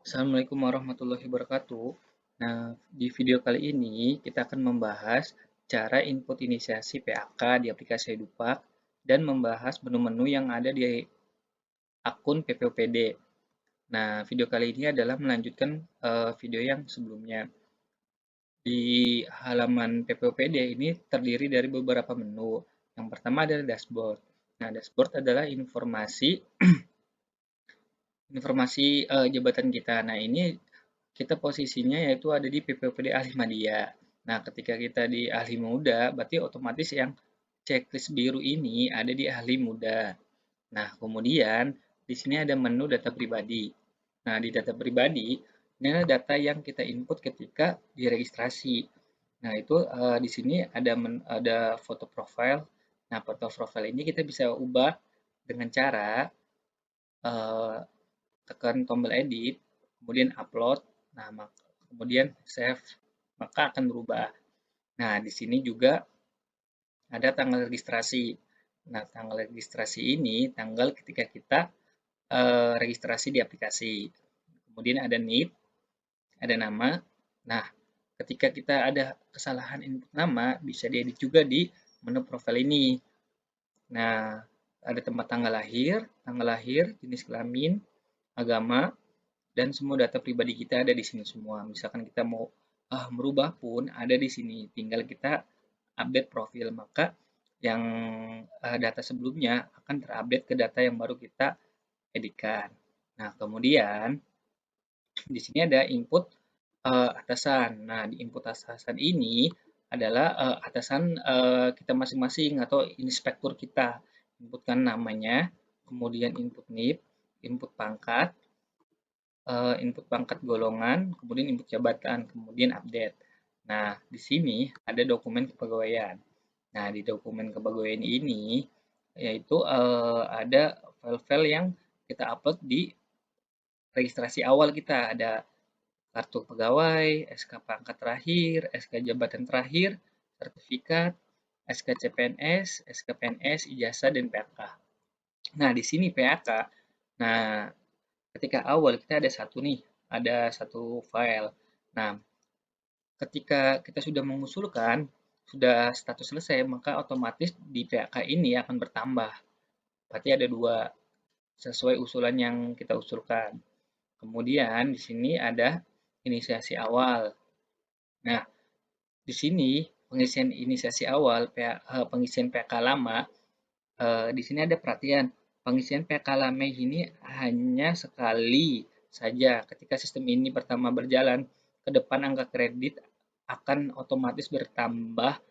Assalamualaikum warahmatullahi wabarakatuh. Nah, di video kali ini kita akan membahas cara input inisiasi PAK di aplikasi Edupak dan membahas menu-menu yang ada di akun PPOPD. Nah, video kali ini adalah melanjutkan video yang sebelumnya. Di halaman PPOPD ini terdiri dari beberapa menu. Yang pertama adalah dashboard. Nah, dashboard adalah informasi jabatan kita. Nah, ini kita posisinya yaitu ada di PPOPD Ahli Madya. Nah, ketika kita di Ahli Muda, berarti otomatis yang checklist biru ini ada di Ahli Muda. Nah, kemudian di sini ada menu data pribadi. Nah, di data pribadi, ini adalah data yang kita input ketika diregistrasi. Nah, itu di sini ada foto profile. Nah, foto profile ini kita bisa ubah dengan cara eh, tekan tombol edit, kemudian upload, nah kemudian save, maka akan berubah. Nah, di sini juga ada tanggal registrasi. Nah, tanggal registrasi ini tanggal ketika kita registrasi di aplikasi. Kemudian ada NIP, ada nama. Nah, ketika kita ada kesalahan input nama, bisa diedit juga di menu profil ini. Nah, ada tempat tanggal lahir, jenis kelamin, agama, dan semua data pribadi kita ada di sini semua. Misalkan kita mau merubah pun ada di sini, tinggal kita update profil, maka yang data sebelumnya akan terupdate ke data yang baru kita editkan. Nah, kemudian di sini ada input atasan. Nah, di input atasan ini adalah atasan kita masing-masing atau inspektur kita. Inputkan namanya, kemudian input NIP, input pangkat, input pangkat golongan, kemudian input jabatan, kemudian update. Nah, di sini ada dokumen kepegawaian. Nah, di dokumen kepegawaian ini yaitu ada file-file yang kita upload di registrasi awal kita. Ada kartu pegawai, SK pangkat terakhir, SK jabatan terakhir, sertifikat, SK CPNS, SK PNS, ijazah, dan PAK. Nah, di sini PAK. Nah, ketika awal kita ada satu nih, ada satu file. Nah, ketika kita sudah mengusulkan, sudah status selesai, maka otomatis di PAK ini akan bertambah. Berarti ada dua, sesuai usulan yang kita usulkan. Kemudian di sini ada inisiasi awal. Nah, di sini pengisian inisiasi awal, pengisian PAK lama, di sini ada perhatian, pengisian PK lama ini hanya sekali saja ketika sistem ini pertama berjalan, ke depan angka kredit akan otomatis bertambah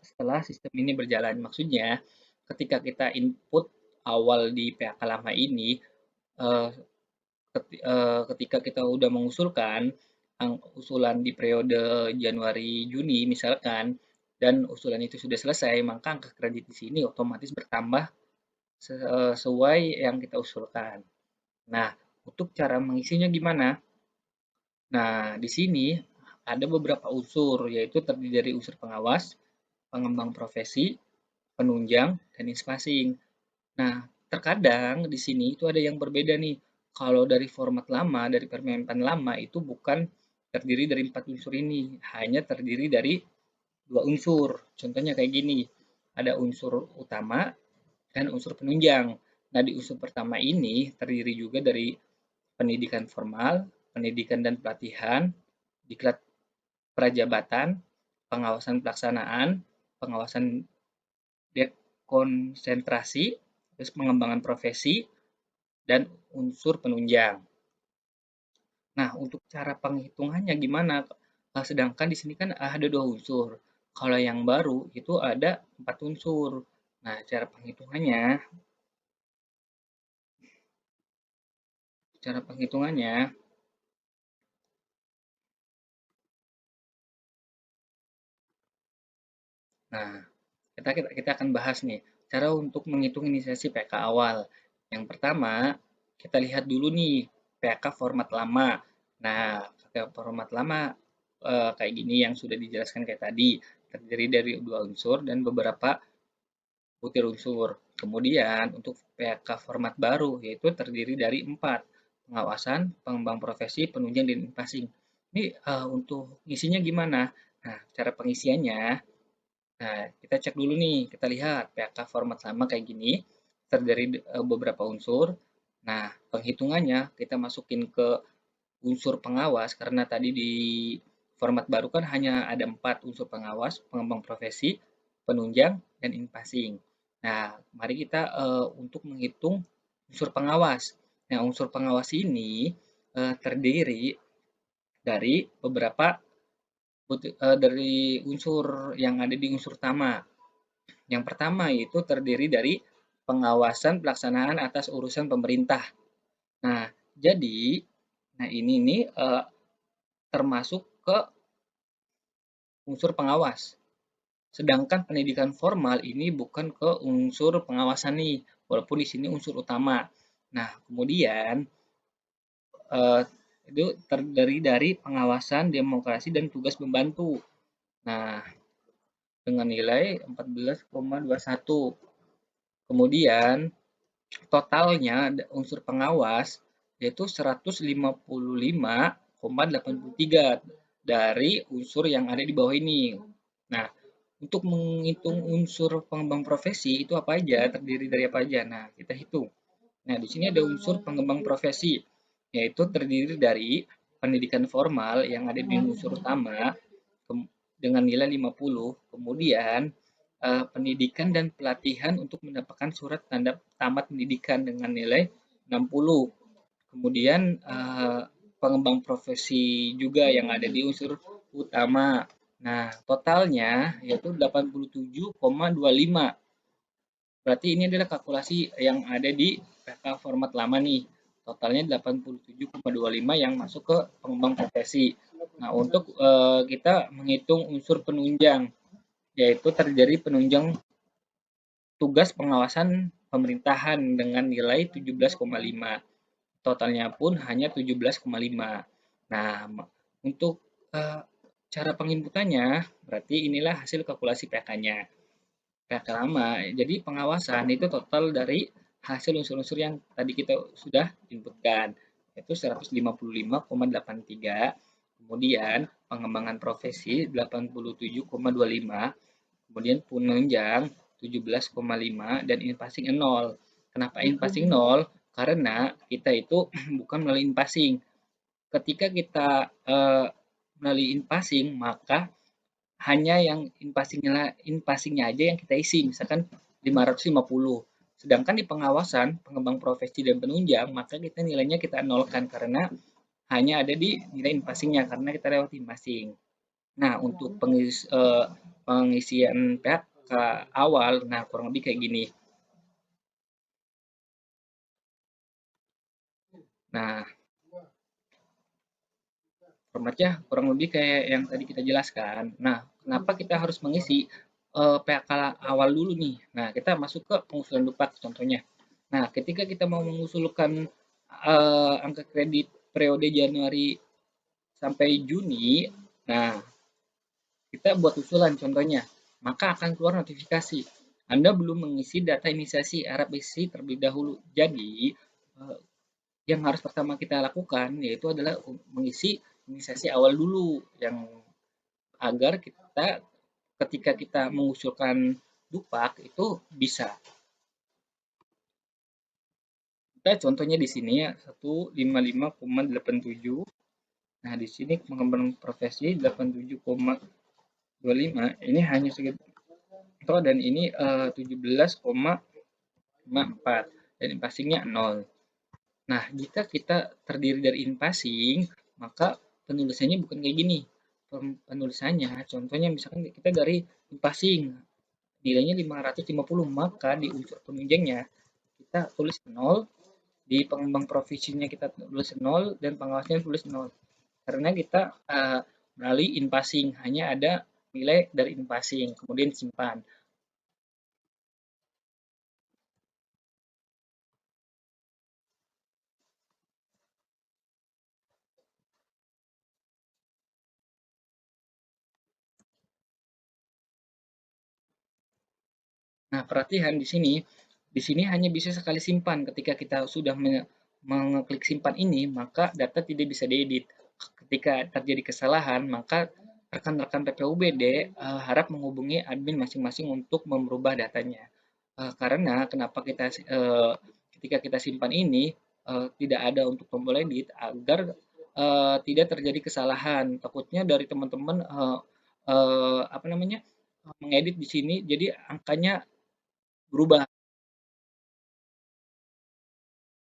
setelah sistem ini berjalan. Maksudnya, ketika kita input awal di PK lama ini, eh, ketika kita udah mengusulkan usulan di periode Januari Juni misalkan, dan usulan itu sudah selesai, maka angka kredit di sini otomatis bertambah sesuai yang kita usulkan. Nah, untuk cara mengisinya gimana? Nah, di sini ada beberapa unsur, yaitu terdiri dari unsur pengawas, pengembang profesi, penunjang, dan inspasing. Nah, terkadang di sini itu ada yang berbeda nih. Kalau dari format lama, dari permenpan lama itu bukan terdiri dari 4 unsur ini, hanya terdiri dari 2 unsur. Contohnya kayak gini, ada unsur utama dan unsur penunjang. Nah, di unsur pertama ini terdiri juga dari pendidikan formal, pendidikan dan pelatihan, diklat prajabatan, pengawasan pelaksanaan, pengawasan dekonsentrasi, terus pengembangan profesi, dan unsur penunjang. Nah, untuk cara penghitungannya gimana? Sedangkan di sini kan ada dua unsur. Kalau yang baru itu ada 4 unsur. Nah, cara penghitungannya, nah, kita akan bahas nih, cara untuk menghitung inisiasi PK awal. Yang pertama, kita lihat dulu nih, PK format lama. Nah, PK format lama kayak gini yang sudah dijelaskan kayak tadi, terdiri dari dua unsur dan beberapa butir unsur. Kemudian untuk PK format baru, yaitu terdiri dari 4. pengawasan, pengembang profesi, penunjang, dan passing. Ini untuk ngisinya gimana? Nah, cara pengisiannya, nah kita cek dulu nih, kita lihat PAK format lama kayak gini, terdiri beberapa unsur. Nah, penghitungannya kita masukin ke unsur pengawas karena tadi di format baru kan hanya ada 4 unsur pengawas, pengembang profesi, penunjang, dan in-passing. Nah, mari kita untuk menghitung unsur pengawas. Nah, unsur pengawas ini terdiri dari beberapa dari unsur yang ada di unsur utama. Yang pertama itu terdiri dari pengawasan pelaksanaan atas urusan pemerintah. Nah, jadi, nah ini nih termasuk ke unsur pengawas. Sedangkan pendidikan formal ini bukan ke unsur pengawasan nih, walaupun di sini unsur utama. Nah, kemudian eh, itu terdiri dari pengawasan, demokrasi, dan tugas membantu. Nah, dengan nilai 14,21. Kemudian totalnya unsur pengawas yaitu 155,83 dari unsur yang ada di bawah ini. Nah, untuk menghitung unsur pengembang profesi itu apa aja, terdiri dari apa aja. Nah, kita hitung. Nah, di sini ada unsur pengembang profesi, yaitu terdiri dari pendidikan formal yang ada di unsur utama dengan nilai 50, kemudian pendidikan dan pelatihan untuk mendapatkan surat tanda tamat pendidikan dengan nilai 60. Kemudian pengembang profesi juga yang ada di unsur utama. Nah, totalnya yaitu 87,25. Berarti ini adalah kalkulasi yang ada di PK format lama nih. Totalnya 87,25 yang masuk ke pengembang profesi. Nah, untuk kita menghitung unsur penunjang, yaitu terjadi penunjang tugas pengawasan pemerintahan dengan nilai 17,5. Totalnya pun hanya 17,5. Nah, untuk cara penginputannya, berarti inilah hasil kalkulasi PK-nya. PK lama. Jadi pengawasan itu total dari hasil unsur-unsur yang tadi kita sudah inputkan, yaitu 155,83, kemudian pengembangan profesi 87,25, kemudian penunjang 17,5, dan in-passing 0. Kenapa in-passing 0? Karena kita itu bukan melalui in-passing. Ketika kita melalui in-passing, maka hanya yang in-passingnya aja yang kita isi, misalkan 550. Sedangkan di pengawasan, pengembang profesi dan penunjang, maka kita nilainya kita nolkan karena hanya ada di nilai in-passingnya karena kita lewat in-passing. Nah, untuk pengisian pihak ke awal, nah kurang lebih kayak gini. Nah, formatnya kurang lebih kayak yang tadi kita jelaskan. Nah, kenapa kita harus mengisi PAK awal dulu nih? Nah, kita masuk ke pengusulan dupak contohnya. Nah, ketika kita mau mengusulkan angka kredit periode Januari sampai Juni, nah kita buat usulan contohnya, maka akan keluar notifikasi. Anda belum mengisi data inisiasi, harap isi terlebih dahulu. Jadi, eh, yang harus pertama kita lakukan yaitu adalah mengisi inisiasi awal dulu yang agar kita ketika kita mengusulkan dupak itu bisa. Kita contohnya di sini ya 155,87. Nah, di sini pengembangan profesi 87,25. Ini hanya segitu dan ini 17,54 dan passingnya 0. Nah, jika kita terdiri dari in-passing, maka penulisannya bukan kayak gini. Penulisannya, contohnya misalkan kita dari in-passing, nilainya 550, maka di unsur penunjangnya kita tulis 0, di pengembang profesinya kita tulis 0, dan pengawasnya tulis 0. Karena kita melalui in-passing, hanya ada nilai dari in-passing, kemudian simpan. Nah, perhatian di sini hanya bisa sekali simpan ketika kita sudah mengeklik simpan ini, maka data tidak bisa diedit. Ketika terjadi kesalahan, maka rekan-rekan PPUBD harap menghubungi admin masing-masing untuk merubah datanya. Karena kenapa ketika kita simpan ini tidak ada untuk tombol edit agar tidak terjadi kesalahan. Takutnya dari teman-teman apa namanya mengedit di sini, jadi angkanya berubah.